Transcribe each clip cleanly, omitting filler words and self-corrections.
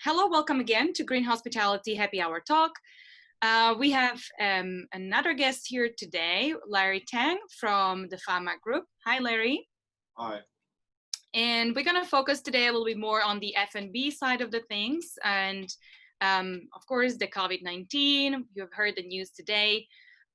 Hello, welcome again to Green Hospitality Happy Hour Talk. We have another guest here today, Larry Tang from the FAMA Group. Hi, Larry. Hi. And we're going to focus today a little bit more on the F&B side of the things. And of course, the COVID-19. You have heard the news today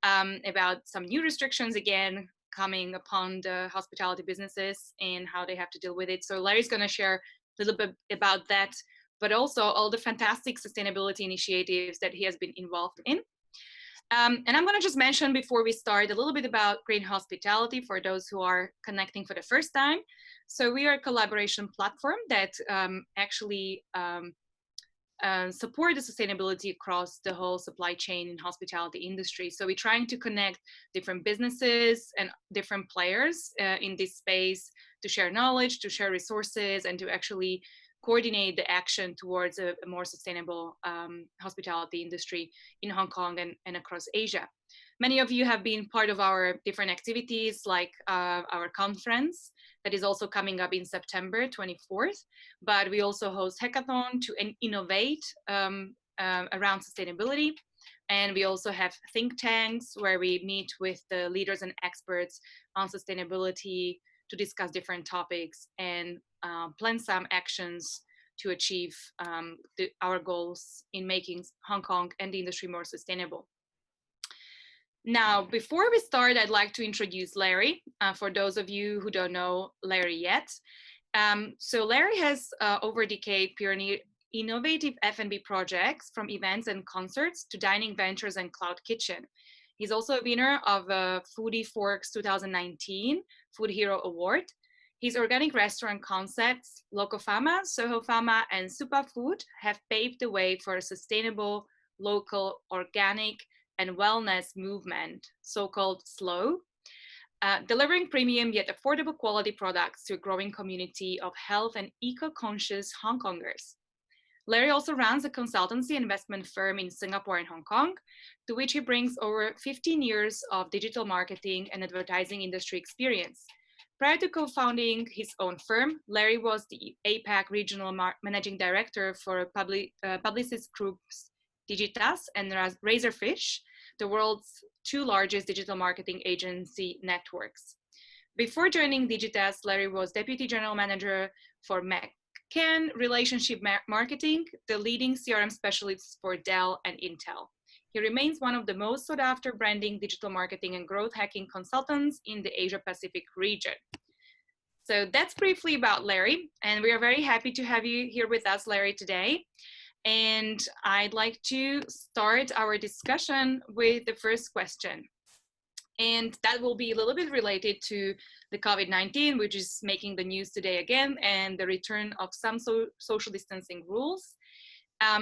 about some new restrictions again coming upon the hospitality businesses and how they have to deal with it. So Larry's going to share a little bit about that, but also all the fantastic sustainability initiatives that he has been involved in. And I'm going to just mention before we start a little bit about Green Hospitality for those who are connecting for the first time. So we are a collaboration platform that actually support the sustainability across the whole supply chain in hospitality industry. So we're trying to connect different businesses and different players in this space to share knowledge, to share resources, and to actually coordinate the action towards a more sustainable hospitality industry in Hong Kong and across Asia. Many of you have been part of our different activities, like our conference that is also coming up in September 24th, but we also host hackathon to innovate around sustainability. And we also have think tanks where we meet with the leaders and experts on sustainability to discuss different topics and plan some actions to achieve our goals in making Hong Kong and the industry more sustainable. Now, before we start, I'd like to introduce Larry, for those of you who don't know Larry yet. So Larry has over a decade pioneered innovative F&B projects from events and concerts to dining ventures and cloud kitchen. He's also a winner of Foodie Forks 2019 Food Hero Award. His organic restaurant concepts, Loco Fama, Soho Fama, and Supa Food have paved the way for a sustainable, local, organic, and wellness movement, so-called SLOW, delivering premium yet affordable quality products to a growing community of health and eco-conscious Hong Kongers. Larry also runs a consultancy investment firm in Singapore and Hong Kong, to which he brings over 15 years of digital marketing and advertising industry experience. Prior to co-founding his own firm, Larry was the APAC Regional Managing Director for Publicis Group's Digitas and Razorfish, the world's two largest digital marketing agency networks. Before joining Digitas, Larry was Deputy General Manager for McCann Relationship Marketing, the leading CRM specialist for Dell and Intel. He remains one of the most sought after branding, digital marketing, and growth hacking consultants in the Asia Pacific region. So that's briefly about Larry, and we are very happy to have you here with us, Larry, today. And I'd like to start our discussion with the first question. And that will be a little bit related to the COVID-19, which is making the news today again, and the return of some social distancing rules.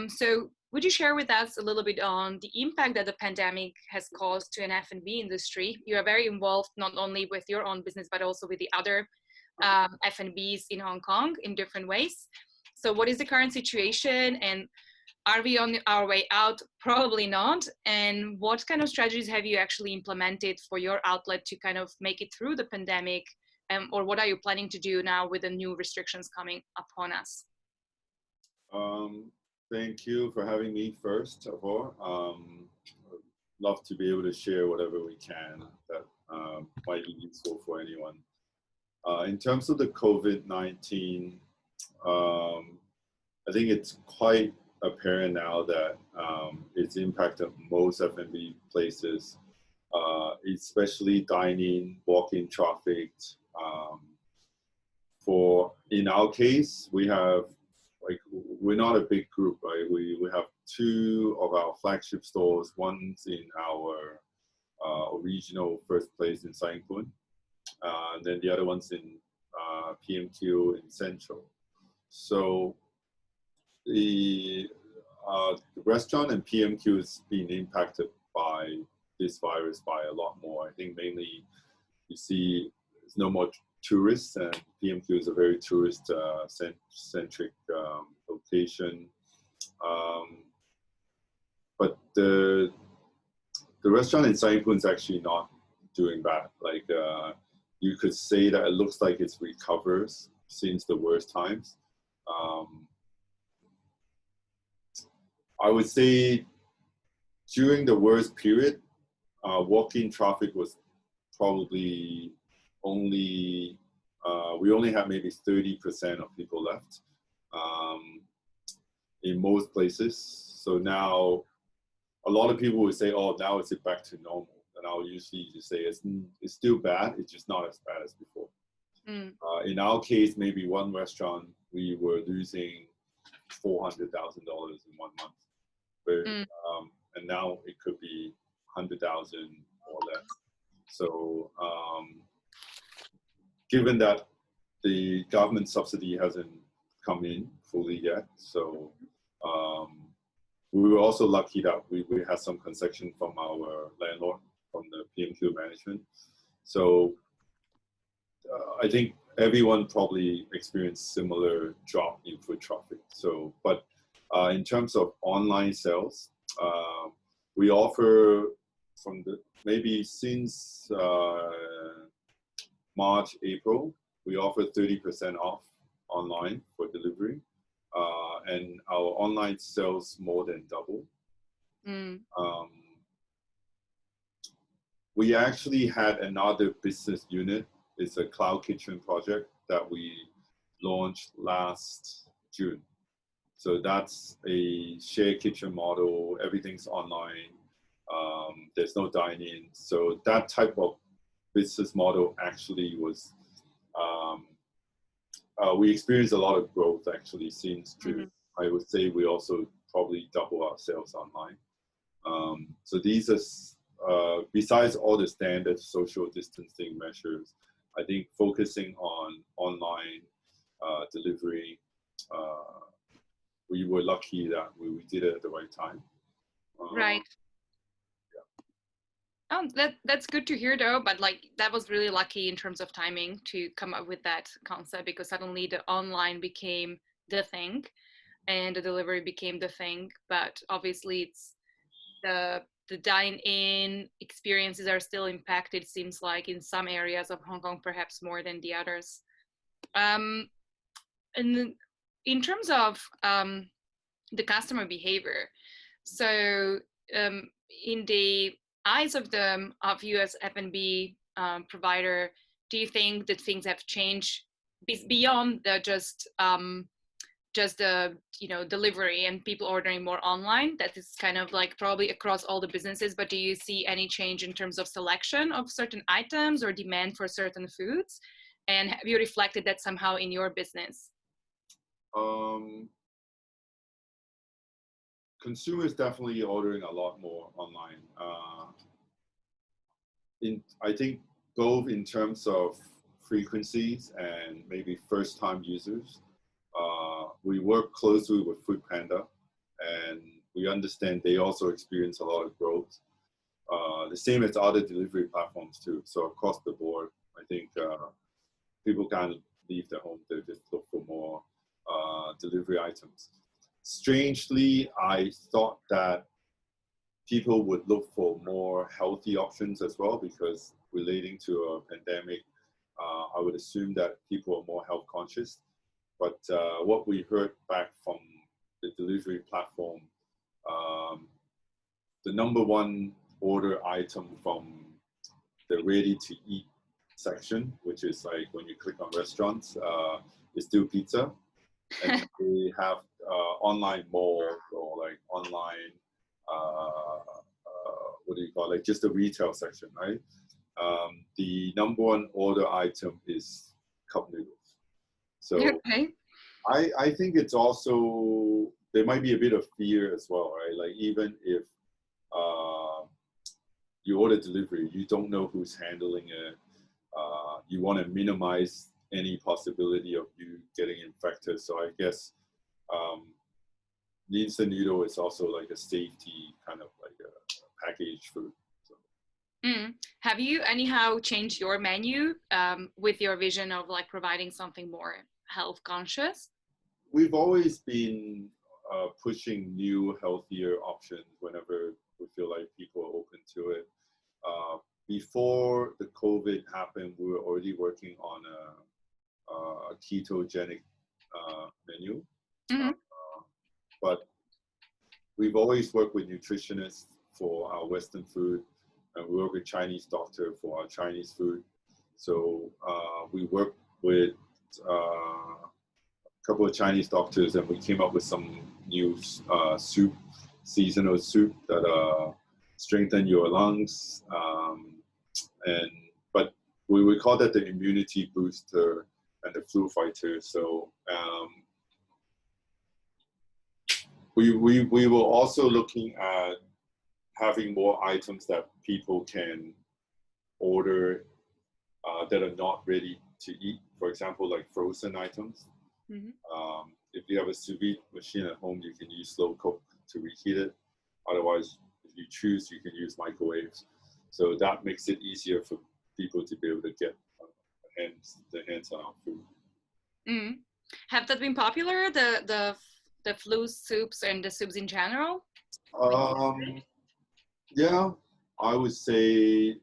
So would you share with us a little bit on the impact that the pandemic has caused to an F&B industry? You are very involved not only with your own business, but also with the other F&Bs in Hong Kong in different ways. So what is the current situation, and are we on our way out? Probably not. And what kind of strategies have you actually implemented for your outlet to kind of make it through the pandemic? Or what are you planning to do now with the new restrictions coming upon us? Thank you for having me first of all. Love to be able to share whatever we can that might be useful for anyone. In terms of the COVID-19, I think it's quite apparent now that it's impacted most F&B places, especially dining, walk-in traffic. In our case, we're not a big group, right? We have two of our flagship stores. One's in our regional first place in Sai Kung, and then the other one's in PMQ in Central. So the restaurant and PMQ has been impacted by this virus by a lot more. I think mainly you see there's no more tourists, and PMQ is a very tourist centric location. But the restaurant in Sai Kung is actually not doing bad. Like you could say that it looks like it's recovers since the worst times. I would say during the worst period, walk-in traffic was probably only, we only had maybe 30% of people left in most places. So now a lot of people would say, oh, now it's back to normal. And I'll usually just say it's still bad, it's just not as bad as before. In our case, maybe one restaurant, we were losing $400,000 in 1 month. But, and now it could be 100,000 or less. So given that the government subsidy hasn't come in fully yet, so we were also lucky that we had some concession from our landlord, from the PMQ management. So I think everyone probably experienced similar drop in foot traffic. So, but in terms of online sales, we offer from the maybe since March, April, we offer 30% off online for delivery, and our online sales more than double. We actually had another business unit. It's a cloud kitchen project that we launched last June. So that's a shared kitchen model. Everything's online. There's no dine-in. So that type of business model actually was, we experienced a lot of growth actually since June. I would say we also probably double our sales online. So these are, besides all the standard social distancing measures, I think focusing on online delivery, we were lucky that we did it at the right time. Right. Oh, that's good to hear though, but like that was really lucky in terms of timing to come up with that concept, because suddenly the online became the thing and the delivery became the thing. But obviously it's the dine-in experiences are still impacted, seems like, in some areas of Hong Kong, perhaps more than the others. And in terms of the customer behavior, so in the eyes of you as F&B provider, do you think that things have changed beyond the just the delivery and people ordering more online? That is kind of like probably across all the businesses, but do you see any change in terms of selection of certain items or demand for certain foods? And have you reflected that somehow in your business? Consumers definitely ordering a lot more online. I think both in terms of frequencies and maybe first-time users. We work closely with Foodpanda, and we understand they also experience a lot of growth. The same as other delivery platforms too. So across the board, I think people can't leave their home, they just look for more delivery items. Strangely, I thought that people would look for more healthy options as well, because relating to a pandemic, I would assume that people are more health conscious. But what we heard back from the delivery platform, the number one order item from the ready-to-eat section, which is like when you click on restaurants, is still pizza. And they have online malls or like online, what do you call it, like just the retail section, right? The number one order item is cup noodles. So okay. I think it's also, there might be a bit of fear as well, right? Like even if you order delivery, you don't know who's handling it. You want to minimize any possibility of you getting infected. So I guess the instant noodle is also like a safety kind of like a packaged food. So. Have you anyhow changed your menu with your vision of like providing something more health conscious? We've always been pushing new, healthier options whenever we feel like people are open to it. Before the COVID happened, we were already working on a ketogenic menu, but we've always worked with nutritionists for our Western food, and we work with Chinese doctor for our Chinese food. So we work with a couple of Chinese doctors, and we came up with some new soup, seasonal soup that strengthen your lungs. But we call that the immunity booster and the flu fighter. So we were also looking at having more items that people can order that are not ready to eat. For example, like frozen items. Mm-hmm. If you have a sous vide machine at home, you can use slow cook to reheat it. Otherwise, if you choose, you can use microwaves. So that makes it easier for people to be able to get their hands on our food. Mm. Have that been popular, the flu soups and the soups in general? Yeah, I would say,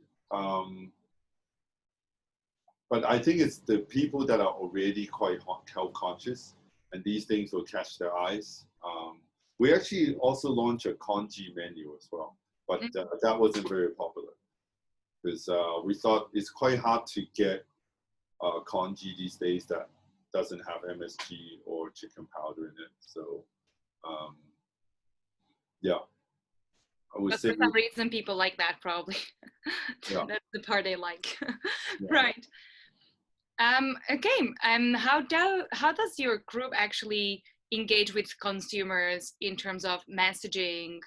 but I think it's the people that are already quite health conscious, and these things will catch their eyes. We actually also launched a congee menu as well, but that wasn't very popular because we thought it's quite hard to get congee these days that doesn't have MSG or chicken powder in it. So, yeah. I would say for some reason people like that probably. Yeah. That's the part they like. Yeah. Right. Okay. How does your group actually engage with consumers in terms of messaging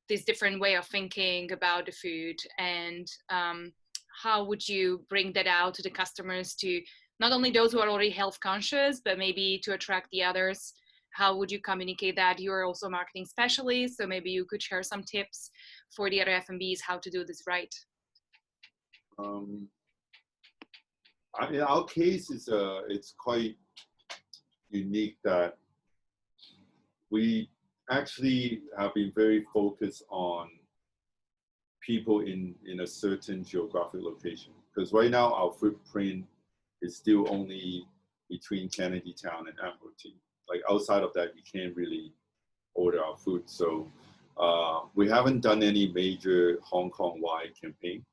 this different way of thinking about the food, and how would you bring that out to the customers, to not only those who are already health conscious, but maybe to attract the others? How would you communicate that? You're also a marketing specialist, so maybe you could share some tips for the other F&Bs how to do this right. In our case, it's quite unique that we actually have been very focused on people in a certain geographic location. Because right now our footprint is still only between Kennedy Town and Admiralty. Like outside of that, you can't really order our food. So we haven't done any major Hong Kong-wide campaign.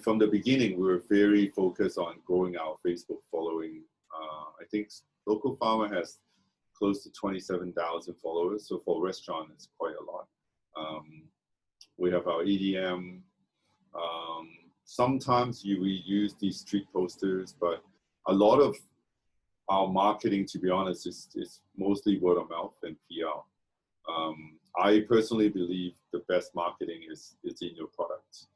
From the beginning, we were very focused on growing our Facebook following. I think Local Farmer has close to 27,000 followers. So for a restaurant, it's quite a lot. We have our EDM. Sometimes we use these street posters, but a lot of our marketing, to be honest, is mostly word of mouth and PR. I personally believe the best marketing is in your product.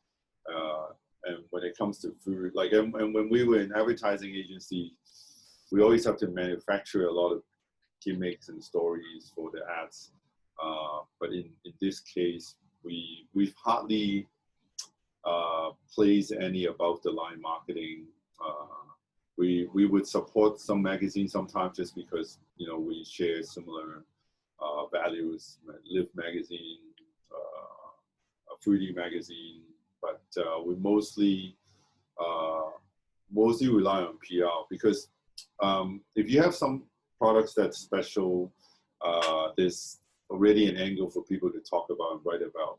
And when it comes to food, like, and when we were in advertising agency, we always have to manufacture a lot of gimmicks and stories for the ads. But in this case, we've hardly placed any above the line marketing. We would support some magazines sometimes just because, you know, we share similar values, Live magazine, Foodie magazine, but we mostly rely on PR because if you have some products that's special, there's already an angle for people to talk about and write about.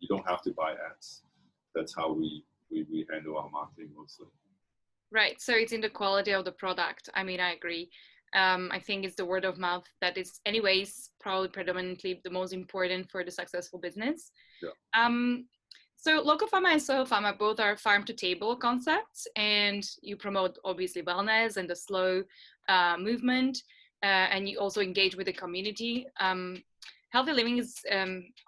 You don't have to buy ads. That's how we handle our marketing mostly. Right. So it's in the quality of the product. I mean, I agree. I think it's the word of mouth that is anyways probably predominantly the most important for the successful business. Yeah. So Local Farmer and Soho Farmer both are farm to table concepts, and you promote obviously wellness and the slow movement, and you also engage with the community. Healthy living is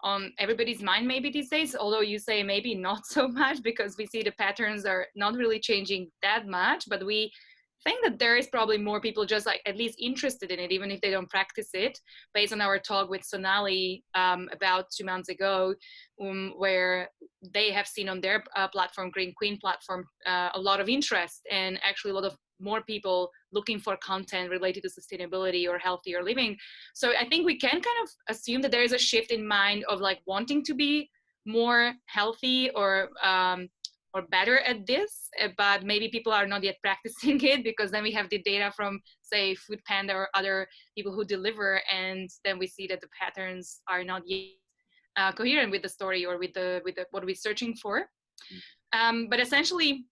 on everybody's mind maybe these days, although you say maybe not so much because we see the patterns are not really changing that much, but we think that there is probably more people just like at least interested in it, even if they don't practice it, based on our talk with Sonali about 2 months ago, where they have seen on their platform, Green Queen platform, a lot of interest and actually a lot of more people looking for content related to sustainability or healthier living. So I think we can kind of assume that there is a shift in mind of like wanting to be more healthy or or better at this, but maybe people are not yet practicing it, because then we have the data from, say, Food Panda or other people who deliver, and then we see that the patterns are not yet coherent with the story or with the what we're searching for. But essentially,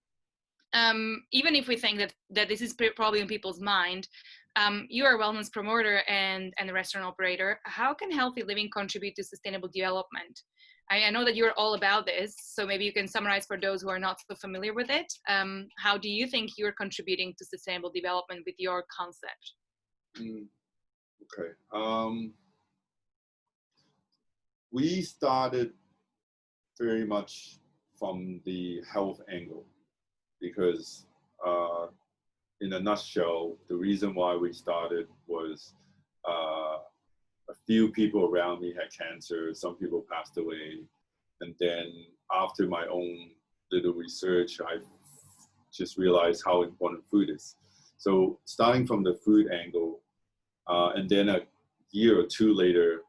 even if we think that this is probably in people's mind, you are a wellness promoter and a restaurant operator. How can healthy living contribute to sustainable development? I know that you're all about this, so maybe you can summarize for those who are not so familiar with it. How do you think you're contributing to sustainable development with your concept? Okay. We started very much from the health angle, because in a nutshell, the reason why we started was a few people around me had cancer, some people passed away, and then after my own little research, I just realized how important food is. So starting from the food angle, and then a year or two later,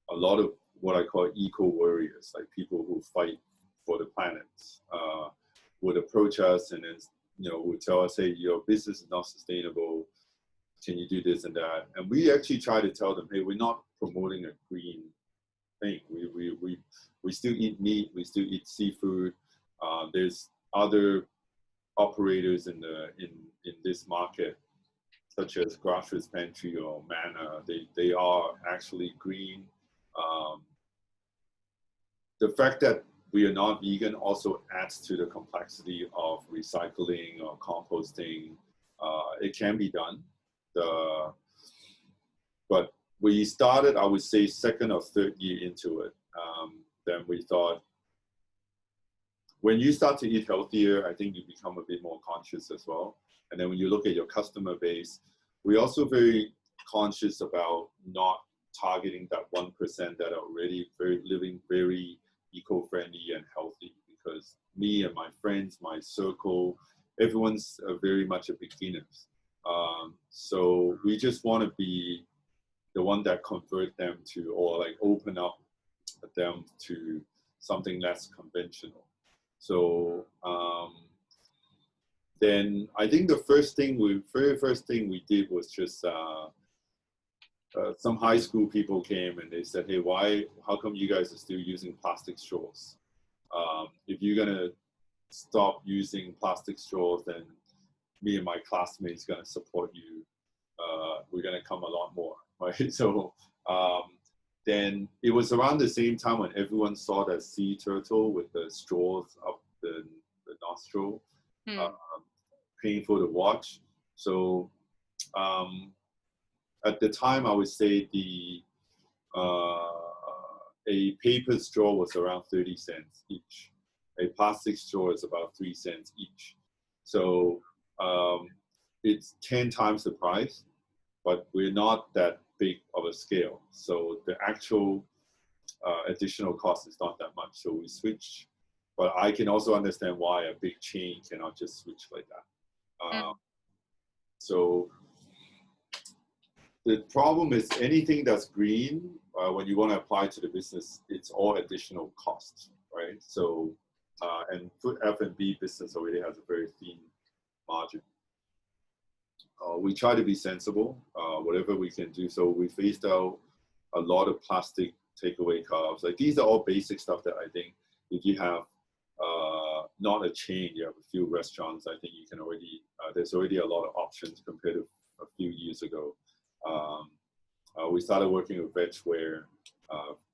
a lot of what I call eco-warriors, like people who fight for the planet, would approach us and then, would tell us, hey, your business is not sustainable. Can you do this and that? And we actually try to tell them, hey, we're not promoting a green thing. We still eat meat, we still eat seafood. There's other operators in this market, such as Grassroots Pantry or Manna. They are actually green. The fact that we are not vegan also adds to the complexity of recycling or composting. It can be done. But we started, I would say, second or third year into it. Then we thought, when you start to eat healthier, I think you become a bit more conscious as well. And then when you look at your customer base, we're also very conscious about not targeting that 1% that are already living very eco-friendly and healthy, because me and my friends, my circle, everyone's very much a beginners. So we just want to be the one that convert them to, or like open up them to something less conventional. So then I think the very first thing we did was just some high school people came and they said, hey, how come you guys are still using plastic straws? If you're gonna stop using plastic straws, then me and my classmates gonna support you. We're gonna come a lot more, right? So then it was around the same time when everyone saw that sea turtle with the straws up the nostril, painful to watch. So at the time, I would say a paper straw was around 30 cents each. A plastic straw is about 3 cents each. So it's 10 times the price, but we're not that big of a scale. So the actual additional cost is not that much. So we switched, but I can also understand why a big chain cannot just switch like that. So the problem is anything that's green, when you want to apply to the business, it's all additional costs, right? So, and food F&B business already has a very thin margin. We try to be sensible, whatever we can do. So we phased out a lot of plastic takeaway cups. Like these are all basic stuff that I think if you have not a chain, you have a few restaurants, I think you can already, there's already a lot of options compared to a few years ago. We started working with Vegeware,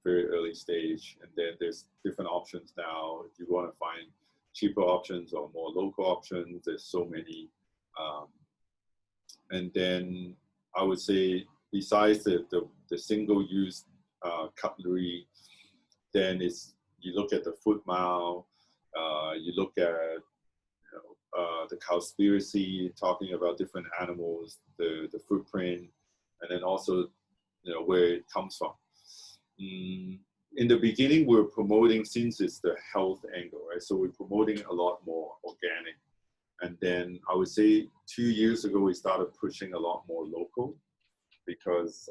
very early stage, and then there's different options now. If you want to find cheaper options or more local options, there's so many. And then I would say, besides the single-use cutlery, then you look at the foot mile, you look at the cowspiracy, talking about different animals, the footprint, and then also where it comes from. In the beginning, we're promoting, since it's the health angle, right? So we're promoting a lot more organic. And then I would say 2 years ago, we started pushing a lot more local, because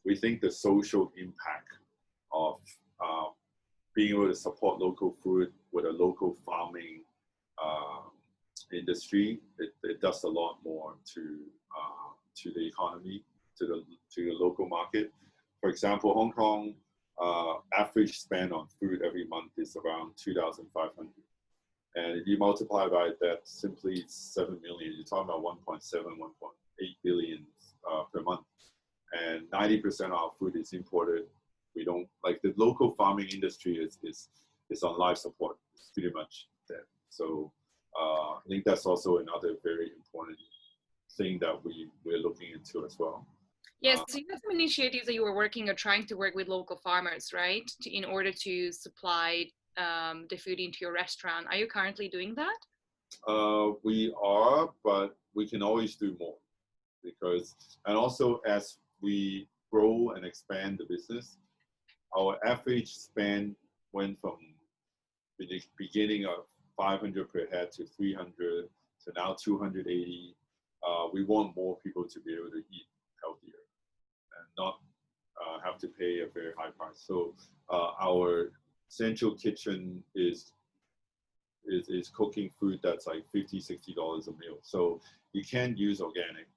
we think the social impact of being able to support local food with a local farming industry, it does a lot more to the economy, to the local market. For example, Hong Kong average spend on food every month is around 2,500. And if you multiply by that, simply 7 million, you're talking about 1.7, 1.8 billion per month. And 90% of our food is imported. We don't, like, the local farming industry is on life support. It's pretty much dead. So I think that's also another very important thing that we're looking into as well. Yes, so you have some initiatives that you were working or trying to work with local farmers, right? In order to supply the food into your restaurant. Are you currently doing that? We are, but we can always do more because, and also as we grow and expand the business, our average spend went from the beginning of 500 per head to 300 to now 280. We want more people to be able to eat healthier and not have to pay a very high price. So our central kitchen is cooking food that's like $50, $60 a meal. So you can't use organic,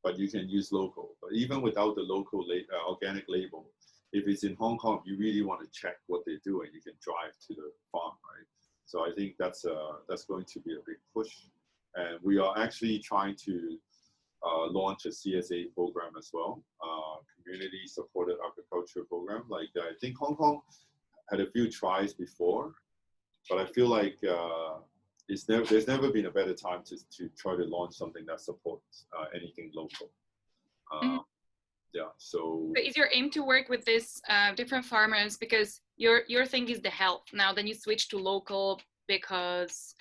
but you can use local. But even without the local organic label, if it's in Hong Kong, you really want to check what they do, and you can drive to the farm, right? So I think that's going to be a big push, and we are actually trying to launch a CSA program as well, community supported agriculture program. Like I think Hong Kong had a few tries before, but I feel like there's never been a better time to try to launch something that supports anything local. Yeah, so is your aim to work with these different farmers because your thing is the health? Now then you switch to local because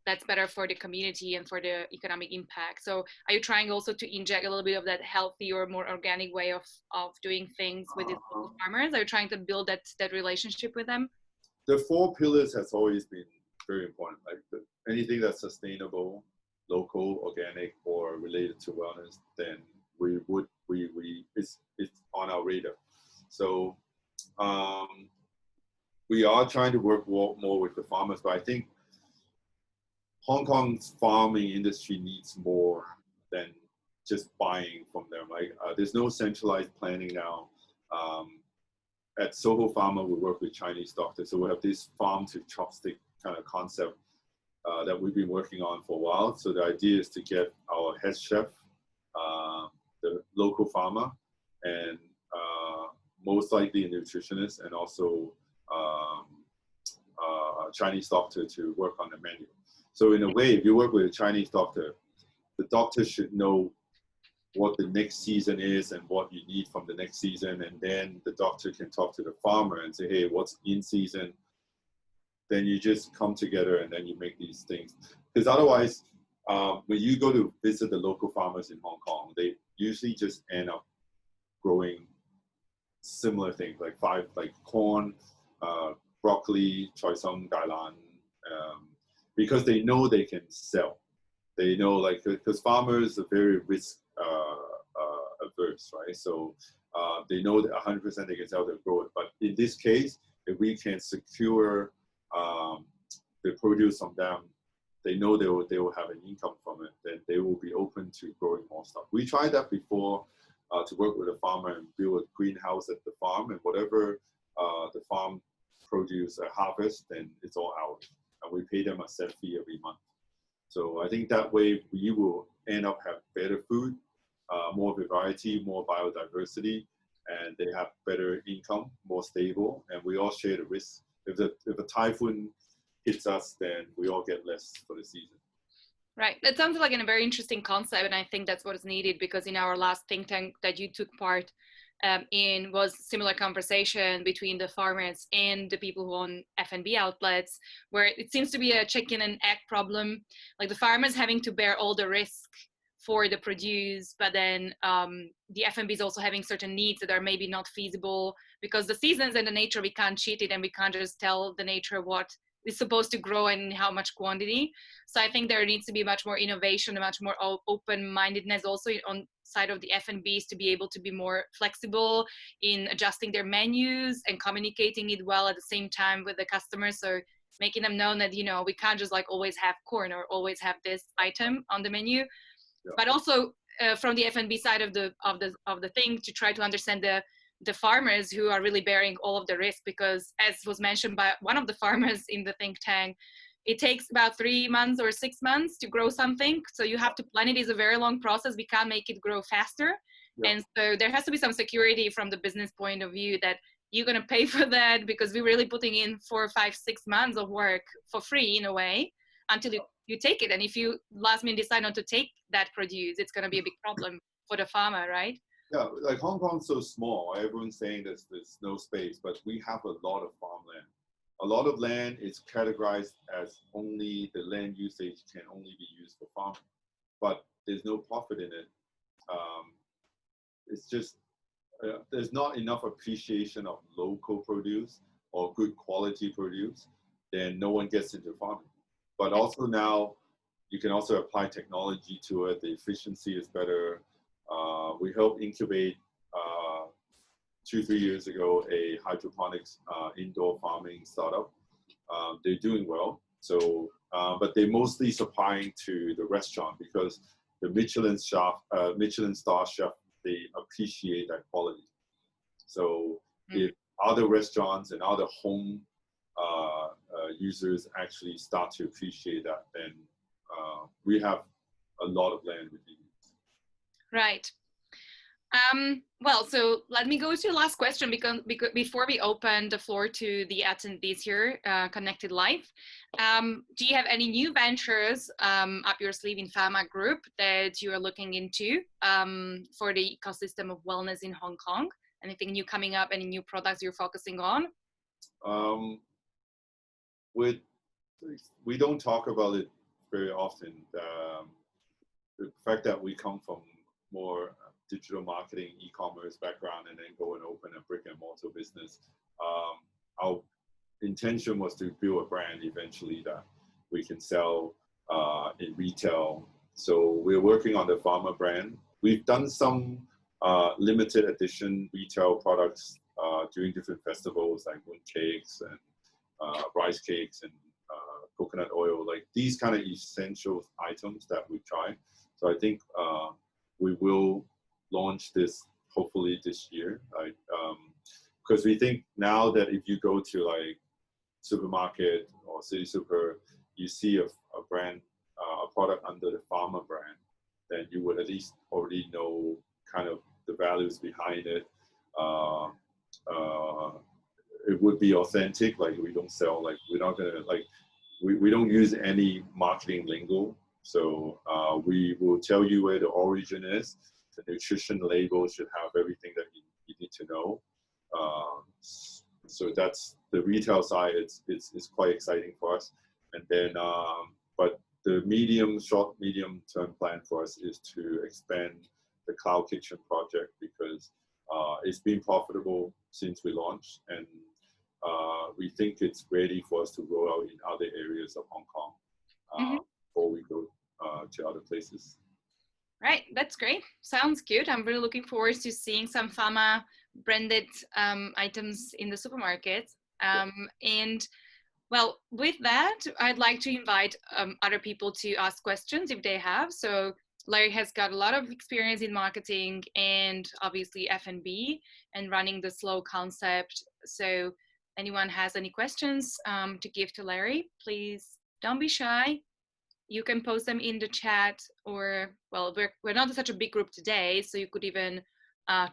that's better for the community and for the economic impact. So are you trying also to inject a little bit of that healthy or more organic way of doing things with these local farmers? Are you trying to build that relationship with them? The 4 pillars has always been very important. Like anything that's sustainable, local, organic, or related to wellness, then it's on our radar. So we are trying to work more with the farmers, but I think Hong Kong's farming industry needs more than just buying from them. Like there's no centralized planning now. At Soho FAMA, we work with Chinese doctors, so we have this farm to chopstick kind of concept that we've been working on for a while. So the idea is to get our head chef, the local farmer, and most likely a nutritionist, and also a Chinese doctor to work on the menu. So in a way, if you work with a Chinese doctor, the doctor should know what the next season is and what you need from the next season, and then the doctor can talk to the farmer and say, hey, what's in season? Then you just come together and then you make these things. Because otherwise, when you go to visit the local farmers in Hong Kong, they usually just end up growing similar things, like corn, broccoli, choy sum, gailan, because they know they can sell. They know, like, because farmers are very risk averse, right? So they know that 100% they can sell their grow it. But in this case, if we can secure the produce from them, they know they will have an income from it, then they will be open to growing more stuff. We tried that before to work with a farmer and build a greenhouse at the farm, and whatever the farm produce a harvest, then it's all ours. And we pay them a set fee every month. So I think that way we will end up have better food, more variety, more biodiversity, and they have better income, more stable, and we all share the risk. If a typhoon hits us, then we all get less for the season. Right. That sounds like a very interesting concept, and I think that's what is needed, because in our last think tank that you took part in was similar conversation between the farmers and the people who own F&B outlets, where it seems to be a chicken and egg problem, like the farmers having to bear all the risk for the produce, but then the F&B is also having certain needs that are maybe not feasible because the seasons and the nature, we can't cheat it, and we can't just tell the nature what is supposed to grow and in how much quantity. So I think there needs to be much more innovation and much more open-mindedness also on side of the F&Bs to be able to be more flexible in adjusting their menus and communicating it well at the same time with the customers. So making them know that, you know, we can't just like always have corn or always have this item on the menu, Yeah. but also from the F&B side of the thing, to try to understand the farmers who are really bearing all of the risk, because as was mentioned by one of the farmers in the think tank, it takes about 3 months or 6 months to grow something. So you have to plan it. It's a very long process. We can't make it grow faster. Yeah. And so there has to be some security from the business point of view that you're going to pay for that, because we're really putting in 4, 5, 6 months of work for free in a way until you take it. And if you last minute decide not to take that produce, it's going to be a big problem for the farmer, right? Yeah, like Hong Kong's so small. Everyone's saying there's no space, but we have a lot of farmland. A lot of land is categorized as only the land usage can only be used for farming, but there's no profit in it. It's just there's not enough appreciation of local produce or good quality produce, then no one gets into farming. But also now you can also apply technology to it. The efficiency is better. We helped incubate 2-3 years ago a hydroponics indoor farming startup. They're doing well. So, but they're mostly supplying to the restaurant, because the Michelin star chef, they appreciate that quality. So if other restaurants and other home users actually start to appreciate that, then we have a lot of land with these. Right. Well, so let me go to the last question, because before we open the floor to the attendees here, connected live, do you have any new ventures up your sleeve in FAMA Group that you are looking into for the ecosystem of wellness in Hong Kong? Anything new coming up? Any new products you're focusing on? We don't talk about it very often. The fact that we come from more digital marketing, e-commerce background, and then go and open a brick and mortar business. Our intention was to build a brand eventually that we can sell in retail. So we're working on the FAMA brand. We've done some limited edition retail products during different festivals, like moon cakes and rice cakes and coconut oil, like these kind of essential items that we try. So I think we will launch this hopefully this year, like because we think now that if you go to like supermarket or city super, you see a brand, a product under the FAMA brand, then you would at least already know kind of the values behind it. It would be authentic. Like we don't sell, like we're not gonna like we don't use any marketing lingo. So we will tell you where the origin is. The nutrition label should have everything that you need to know. So that's the retail side. It's quite exciting for us. And then, but the short, medium term plan for us is to expand the cloud kitchen project, because it's been profitable since we launched, and we think it's ready for us to roll out in other areas of Hong Kong before we go to other places. Right, that's great. Sounds good. I'm really looking forward to seeing some FAMA branded items in the supermarket. And well, with that, I'd like to invite other people to ask questions if they have. So Larry has got a lot of experience in marketing and obviously F&B and running the slow concept. So anyone has any questions to give to Larry, please don't be shy. You can post them in the chat, or, well, we're not such a big group today, so you could even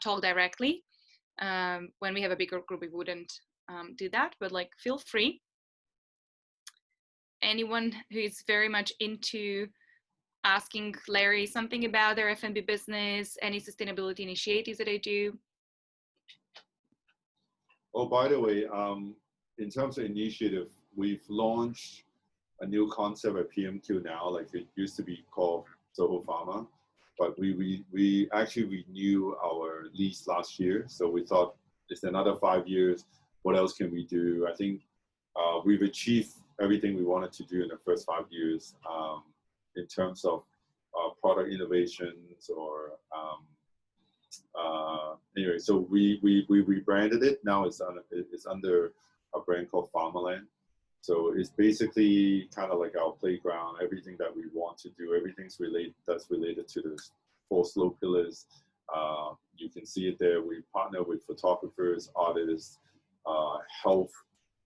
talk directly. When we have a bigger group, we wouldn't do that, but like, feel free. Anyone who is very much into asking Larry something about their F&B business, any sustainability initiatives that they do. Oh, by the way, in terms of initiative, we've launched a new concept at PMQ now. Like it used to be called Soho Pharma, but we actually renewed our lease last year. So we thought it's another 5 years. What else can we do? I think we've achieved everything we wanted to do in the first 5 years in terms of product innovations or anyway. So we rebranded it. Now it's under a brand called FAMA. So it's basically kind of like our playground. Everything that we want to do, everything's that's related to the 4 slow pillars. You can see it there. We partner with photographers, artists, health,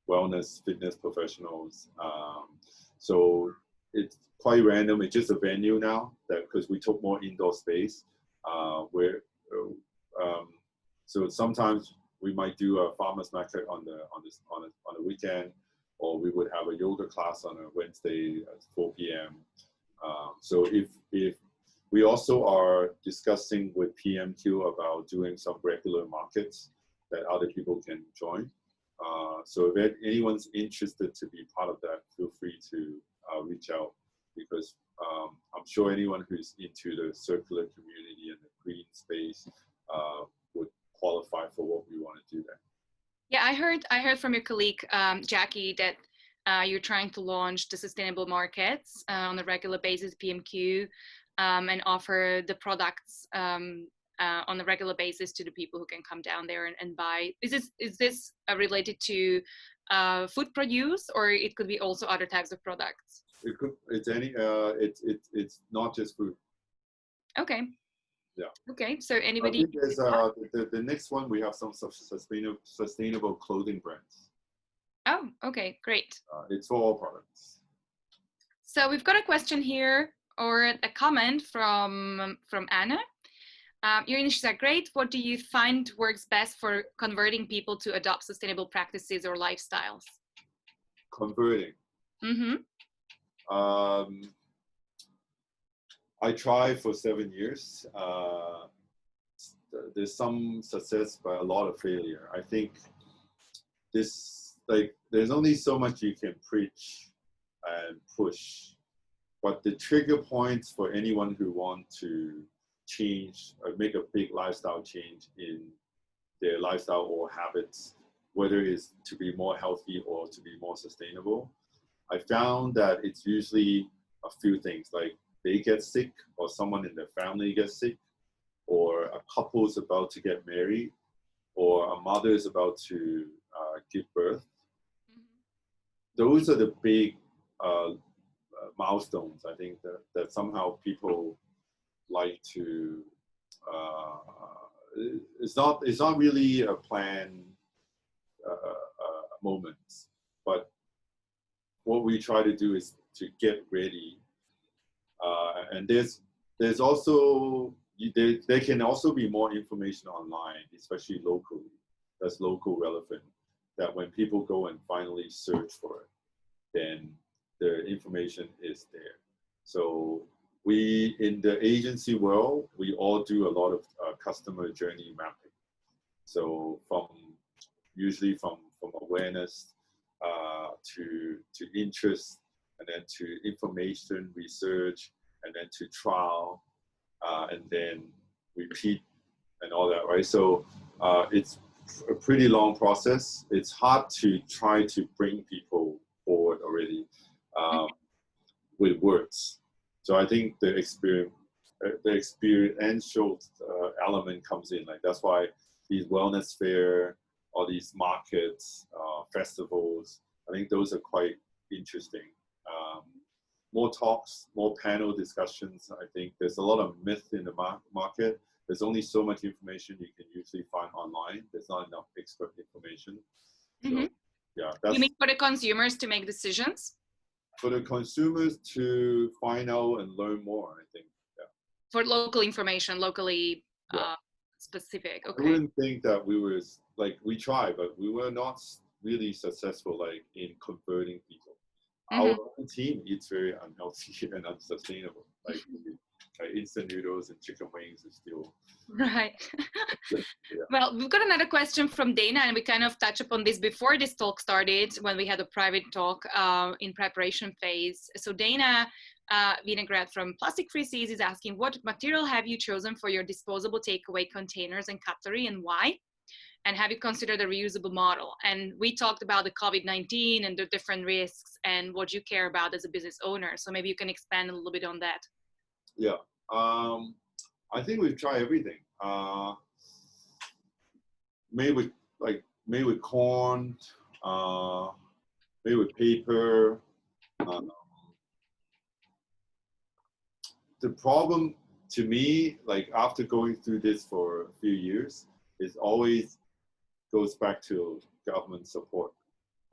wellness, fitness professionals. So it's quite random. It's just a venue now because we took more indoor space. So sometimes we might do a farmer's market on a weekend, or we would have a yoga class on a Wednesday at 4 p.m. So if we also are discussing with PMQ about doing some regular markets that other people can join. So if anyone's interested to be part of that, feel free to reach out, because I'm sure anyone who's into the circular community and the green space would qualify for what we want to do there. Yeah, I heard from your colleague Jackie that you're trying to launch the sustainable markets on a regular basis, PMQ, and offer the products on a regular basis to the people who can come down there and buy. Is this related to food produce, or it could be also other types of products? It's not just food. Okay. Yeah. Okay. So anybody. I think there's the next one. We have some sustainable clothing brands. Oh, okay, great. It's for all products. So we've got a question here, or a comment from Anna. Your initiatives are great. What do you find works best for converting people to adopt sustainable practices or lifestyles? Converting. Mm-hmm. I tried for 7 years. There's some success, but a lot of failure. I think there's only so much you can preach and push, but the trigger points for anyone who wants to change or make a big lifestyle change in their lifestyle or habits, whether it's to be more healthy or to be more sustainable, I found that it's usually a few things, like they get sick, or someone in their family gets sick, or a couple's about to get married, or a mother is about to give birth. Those are the big milestones, I think, that somehow people like to. It's not really a planned moment, but what we try to do is to get ready. And there's also there can also be more information online, especially locally. That's local relevant. That when people go and finally search for it, then the information is there. So we, in the agency world, we all do a lot of customer journey mapping. So usually from awareness to interest, and then to information research, and then to trial, and then repeat and all that, right? So it's a pretty long process. It's hard to try to bring people forward already with words. So I think the experiential element comes in. Like, that's why these wellness fair, all these markets, festivals, I think those are quite interesting. More talks, more panel discussions. I think there's a lot of myth in the market. There's only so much information you can usually find online. There's not enough expert information. Mm-hmm. So, yeah. You mean for the consumers to make decisions? For the consumers to find out and learn more, I think. Yeah. For local information, locally specific. Okay. I wouldn't think that we tried, but we were not really successful, like, in converting people. Mm-hmm. Our own team eats very unhealthy and unsustainable. Like instant noodles and chicken wings is still right. Yeah. Well, we've got another question from Dana, and we kind of touched upon this before this talk started, when we had a private talk in preparation phase. So Dana Vinaigrette from Plastic Free Seas is asking, what material have you chosen for your disposable takeaway containers and cutlery, and why? And have you considered a reusable model? And we talked about the COVID-19 and the different risks and what you care about as a business owner. So maybe you can expand a little bit on that. Yeah, I think we've tried everything. Made with corn, made with paper. The problem to me, like after going through this for a few years, is always goes back to government support.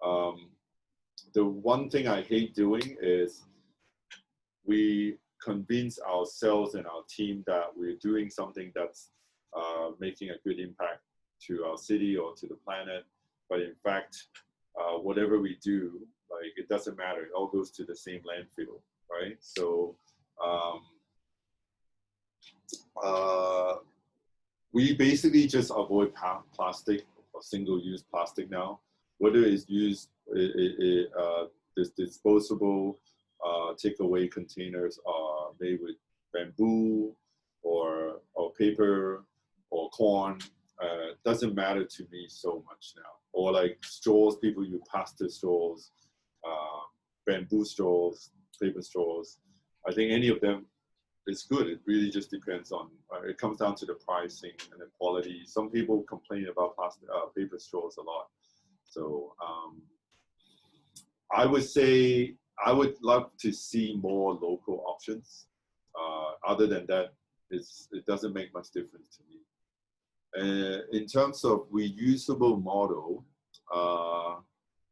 The one thing I hate doing is we convince ourselves and our team that we're doing something that's making a good impact to our city or to the planet, but in fact, whatever we do, like it doesn't matter. It all goes to the same landfill, right? So we basically just avoid plastic or single-use plastic now, whether it's used, this disposable takeaway containers are made with bamboo or paper or corn. Doesn't matter to me so much now. Or like straws, people use plastic straws, bamboo straws, paper straws. I think any of them is good. It really just depends on, it comes down to the pricing and the quality. Some people complain about plastic, paper straws a lot. So I would say I would love to see more local options. Other than that, it doesn't make much difference to me. In terms of reusable model,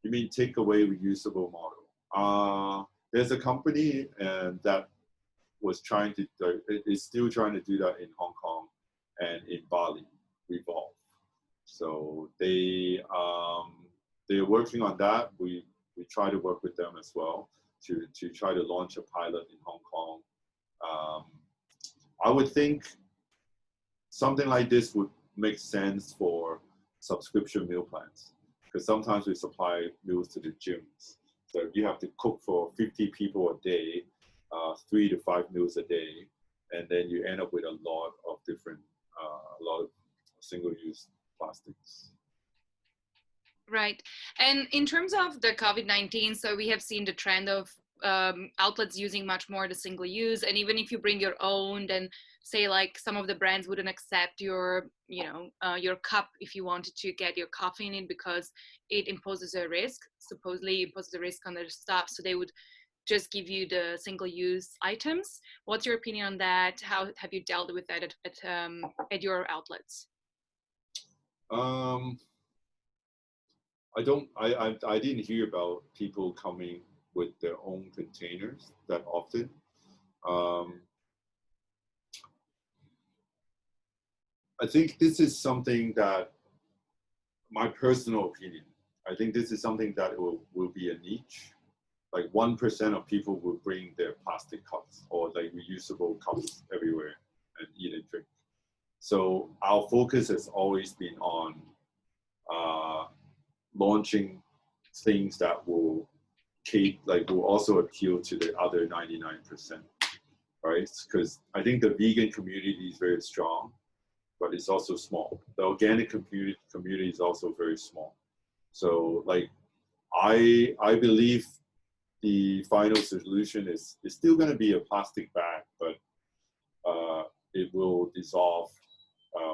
you mean takeaway reusable model? There's a company that was trying to, is still trying to do that in Hong Kong and in Bali, Revolve. So they're working on that. We try to work with them as well to try to launch a pilot in Hong Kong. I would think something like this would make sense for subscription meal plans, because sometimes we supply meals to the gyms. So if you have to cook for 50 people a day, 3 to 5 meals a day, and then you end up with a lot of different, a lot of single-use plastics. Right. And in terms of the COVID-19, so we have seen the trend of outlets using much more the single use. And even if you bring your own, then say like some of the brands wouldn't accept your, your cup if you wanted to get your coffee in it because it imposes a risk, supposedly imposes a risk on their staff. So they would just give you the single use items. What's your opinion on that? How have you dealt with that at your outlets? I didn't hear about people coming with their own containers that often. I think this is something that, my personal opinion, I think this is something that will be a niche. Like 1% of people will bring their plastic cups or like reusable cups everywhere and eat and drink. So our focus has always been on launching things that will also appeal to the other 99%, right? Because I think the vegan community is very strong, but it's also small. The organic community is also very small. So like, I believe the final solution is still going to be a plastic bag, but it will dissolve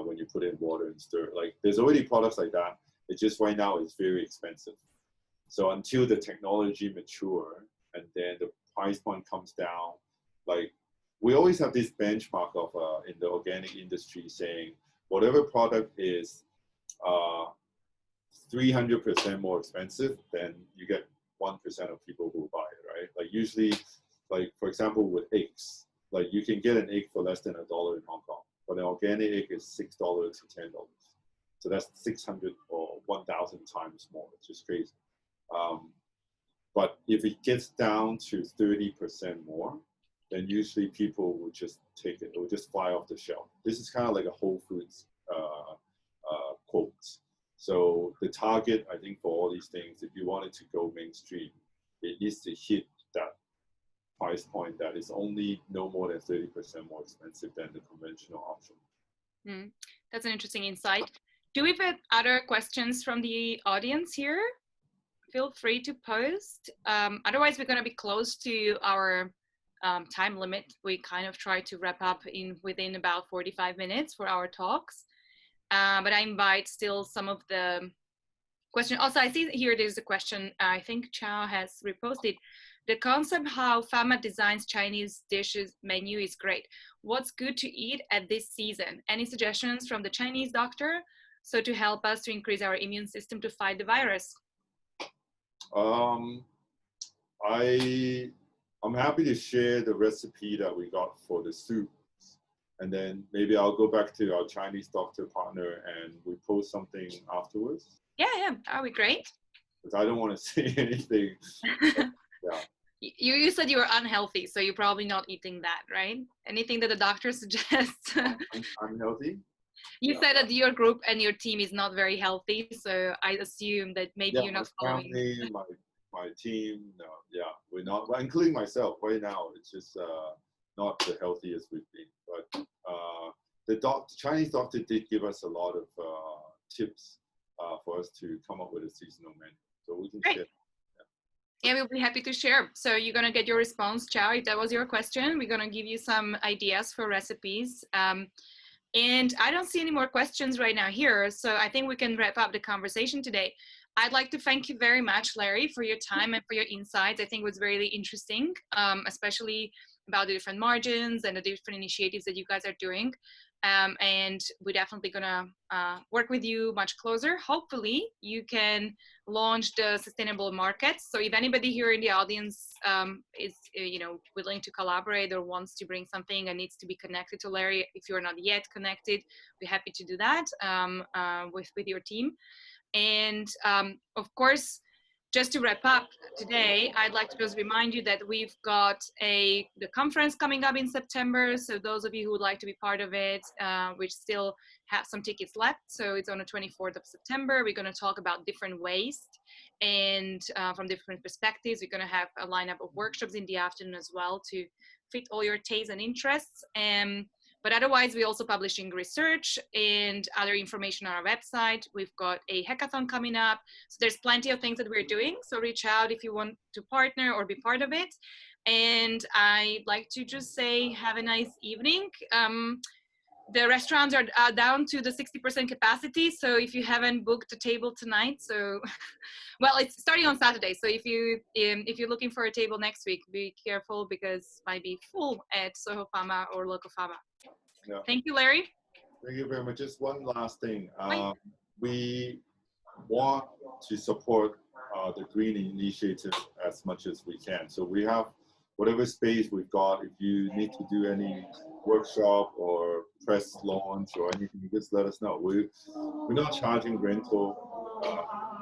when you put in water and stir. Like there's already products like that. It's just right now it's very expensive. So until the technology mature and then the price point comes down, like we always have this benchmark of in the organic industry saying whatever product is 300% more expensive, then you get 1% of people who buy it, right? Like usually, like for example with eggs, like you can get an egg for less than $1 in Hong Kong, but an organic egg is $6 to $10. So that's 600 or 1,000 times more. It's just crazy. But if it gets down to 30% more, then usually people will just take it. It will just fly off the shelf. This is kind of like a Whole Foods quote. So the target, I think, for all these things, if you wanted to go mainstream, it needs to hit that price point that is only no more than 30% more expensive than the conventional option. That's an interesting insight. Do we have other questions from the audience here? Feel free to post. Otherwise, we're going to be close to our time limit. We kind of try to wrap up within about 45 minutes for our talks. But I invite still some of the questions. Also, I see here there's a question. I think Chao has reposted. The concept how FAMA designs Chinese dishes menu is great. What's good to eat at this season? Any suggestions from the Chinese doctor? So to help us to increase our immune system to fight the virus. I'm happy to share the recipe that we got for the soup, and then maybe I'll go back to our Chinese doctor partner and we post something afterwards. Yeah, that would be great. Because I don't want to say anything. Yeah. You said you were unhealthy, so you're probably not eating that, right? Anything that the doctor suggests? Unhealthy? You said that your group and your team is not very healthy, so I assume that maybe you're not following. Family, my team, no, yeah, we're not, well, including myself. Right now, it's just not the healthiest we've been. But the Chinese doctor did give us a lot of tips for us to come up with a seasonal menu, so we can share. Yeah, we'll be happy to share. So you're going to get your response, Chao. If that was your question, we're going to give you some ideas for recipes. And I don't see any more questions right now here. So I think we can wrap up the conversation today. I'd like to thank you very much, Larry, for your time and for your insights. I think it was really interesting, especially about the different margins and the different initiatives that you guys are doing. And we're definitely gonna work with you much closer. Hopefully you can launch the sustainable markets. So if anybody here in the audience is willing to collaborate or wants to bring something and needs to be connected to Larry, if you're not yet connected, we're happy to do that with your team. And of course, just to wrap up today, I'd like to just remind you that we've got the conference coming up in September. So those of you who would like to be part of it, we still have some tickets left. So it's on the 24th of September. We're going to talk about different waste and from different perspectives. We're going to have a lineup of workshops in the afternoon as well to fit all your tastes and interests. But otherwise, we're also publishing research and other information on our website. We've got a hackathon coming up. So there's plenty of things that we're doing. So reach out if you want to partner or be part of it. And I'd like to just say, have a nice evening. The restaurants are down to the 60% capacity. So if you haven't booked a table tonight, well, it's starting on Saturday. So if you're looking for a table next week, be careful because it might be full at Soho FAMA or Local FAMA. Yeah. Thank you, Larry. Thank you very much. Just one last thing. We want to support the green initiative as much as we can. So we have whatever space we've got. If you need to do any workshop or press launch or anything, just let us know. We're not charging rental,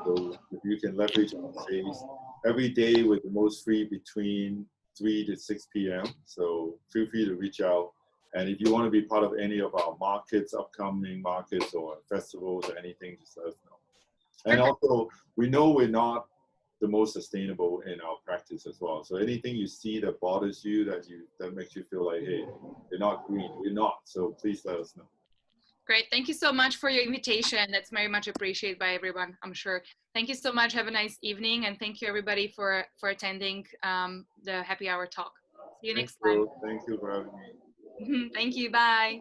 so if you can leverage our space every day with the most free between 3 to 6 p.m. So feel free to reach out. And if you want to be part of any of our markets, upcoming markets or festivals or anything, just let us know. And also, we know we're not the most sustainable in our practice as well. So anything you see that bothers you, that makes you feel like, hey, they're not green, we're not. So please let us know. Great. Thank you so much for your invitation. That's very much appreciated by everyone, I'm sure. Thank you so much. Have a nice evening. And thank you, everybody, for attending the happy hour talk. See you next time. Thank you for having me. Thank you. Bye.